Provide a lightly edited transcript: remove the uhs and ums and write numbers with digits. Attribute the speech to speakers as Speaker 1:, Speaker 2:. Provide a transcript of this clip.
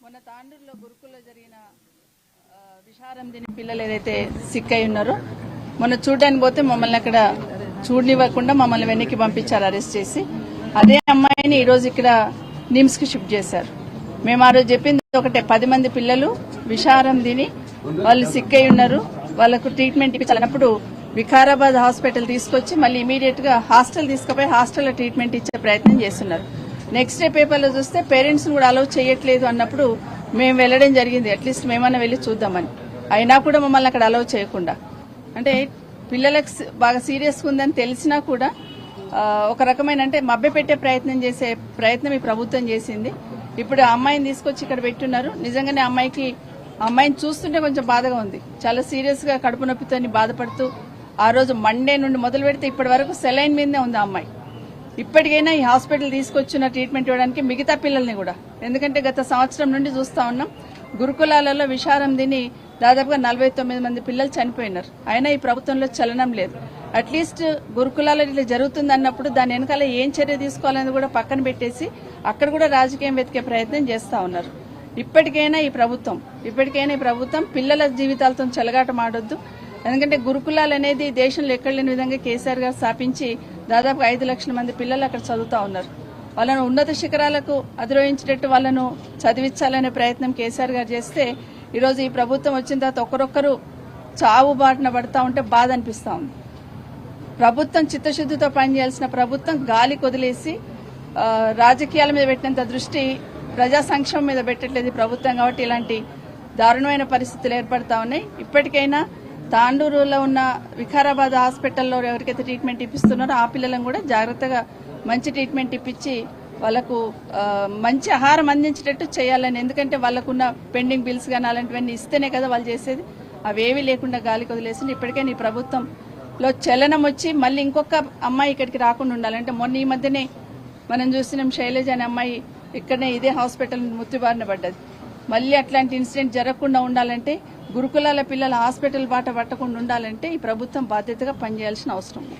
Speaker 1: మొన్న తాండూరులో గురుకుల్లో జరిగిన విషారం దిని పిల్లలు ఏదైతే సిక్ అయి ఉన్నారో మొన్న చూడడానికి పోతే మమ్మల్ని అక్కడ చూడనివ్వకుండా మమ్మల్ని వెనక్కి పంపించారు అరెస్ట్ చేసి. అదే అమ్మాయిని ఈరోజు ఇక్కడ నిమ్స్ కి షిఫ్ట్ చేశారు. మేము ఆ రోజు చెప్పింది ఒకటే, 10 మంది పిల్లలు విషారం దిని వాళ్ళు సిక్ అయి ఉన్నారు, వాళ్ళకు ట్రీట్మెంట్ ఇప్పించాలన్నప్పుడు వికారాబాద్ హాస్పిటల్ తీసుకొచ్చి మళ్ళీ ఇమీడియట్ గా హాస్టల్ తీసుకుపోయి హాస్టల్లో ట్రీట్మెంట్ ఇచ్చే ప్రయత్నం చేస్తున్నారు. నెక్స్ట్ డే పేపర్లో చూస్తే పేరెంట్స్ కూడా అలౌ చేయట్లేదు అన్నప్పుడు మేము వెళ్లడం జరిగింది, అట్లీస్ట్ మేమన్నా వెళ్లి చూద్దామని. అయినా కూడా మమ్మల్ని అక్కడ అలౌ చేయకుండా, అంటే పిల్లలకు బాగా సీరియస్గా ఉందని తెలిసినా కూడా ఒక రకమైన అంటే మభ్యపెట్టే ప్రయత్నం చేసే ప్రయత్నం ఈ ప్రభుత్వం చేసింది. ఇప్పుడు ఆ అమ్మాయిని తీసుకొచ్చి ఇక్కడ పెట్టున్నారు. నిజంగానే అమ్మాయిని చూస్తుంటే కొంచెం బాధగా ఉంది. చాలా సీరియస్ గా కడుపు నొప్పితో బాధపడుతూ ఆ రోజు మండే నుండి మొదలు పెడితే ఇప్పటి వరకు సెలైన్ మీదనే ఉంది ఆ అమ్మాయి. ఇప్పటికైనా ఈ హాస్పిటల్ తీసుకొచ్చిన ట్రీట్మెంట్ ఇవ్వడానికి మిగతా పిల్లల్ని కూడా, ఎందుకంటే గత సంవత్సరం నుండి చూస్తా ఉన్నాం గురుకులాలలో విషారం తిని దాదాపుగా 49 మంది పిల్లలు చనిపోయినారు. అయినా ఈ ప్రభుత్వంలో చలనం లేదు. అట్లీస్ట్ గురుకులాలలో ఇట్లా జరుగుతుంది అన్నప్పుడు దాని వెనకాల ఏం చర్య తీసుకోవాలని కూడా పక్కన పెట్టేసి అక్కడ కూడా రాజకీయం వెతికే ప్రయత్నం చేస్తా ఉన్నారు. ఇప్పటికైనా ఈ ప్రభుత్వం పిల్లల జీవితాలతో చెలగాటమాడొద్దు. ఎందుకంటే గురుకులాలు అనేది దేశంలో ఎక్కడ లేని విధంగా కేసీఆర్ గారు స్థాపించి దాదాపు 5 లక్షల మంది పిల్లలు అక్కడ చదువుతా ఉన్నారు. వాళ్ళను ఉన్నత శిఖరాలకు అధిరోహించేటట్టు వాళ్ళను చదివించాలనే ప్రయత్నం కేసీఆర్ గారు చేస్తే ఈరోజు ఈ ప్రభుత్వం వచ్చిన తర్వాత ఒకరొక్కరు చావు బాటన పడతా ఉంటే బాధ అనిపిస్తా ఉంది. ప్రభుత్వం చిత్తశుద్ధితో పనిచేయాల్సిన ప్రభుత్వం గాలి కొదిలేసి రాజకీయాల మీద పెట్టినంత దృష్టి ప్రజా సంక్షేమం మీద పెట్టట్లేదు ఈ ప్రభుత్వం. కాబట్టి ఇలాంటి దారుణమైన పరిస్థితులు ఏర్పడతా ఉన్నాయి. ఇప్పటికైనా తాండూరులో ఉన్న వికారాబాద్ హాస్పిటల్లో ఎవరికైతే ట్రీట్మెంట్ ఇప్పిస్తున్నారో ఆ పిల్లలను కూడా జాగ్రత్తగా మంచి ట్రీట్మెంట్ ఇప్పించి వాళ్ళకు మంచి ఆహారం అందించేటట్టు చేయాలని. ఎందుకంటే వాళ్ళకున్న పెండింగ్ బిల్స్ కానీ అలాంటివన్నీ ఇస్తేనే కదా వాళ్ళు చేసేది. అవేవీ లేకుండా గాలికి వదిలేసి ఇప్పటికైనా ఈ ప్రభుత్వంలో చలనం వచ్చి మళ్ళీ ఇంకొక అమ్మాయి ఇక్కడికి రాకుండా ఉండాలంటే మొన్న ఈ మధ్యనే మనం చూసినాం శైలజ అనే అమ్మాయి ఇక్కడనే ఇదే హాస్పిటల్ మృత్యుబారిన పడ్డది. మళ్ళీ అట్లాంటి ఇన్సిడెంట్ జరగకుండా ఉండాలంటే గురుకులాల పిల్లల హాస్పిటల్ బాట పట్టకుండా ఉండాలంటే ఈ ప్రభుత్వం బాధ్యతగా పనిచేయాల్సిన అవసరం ఉంది.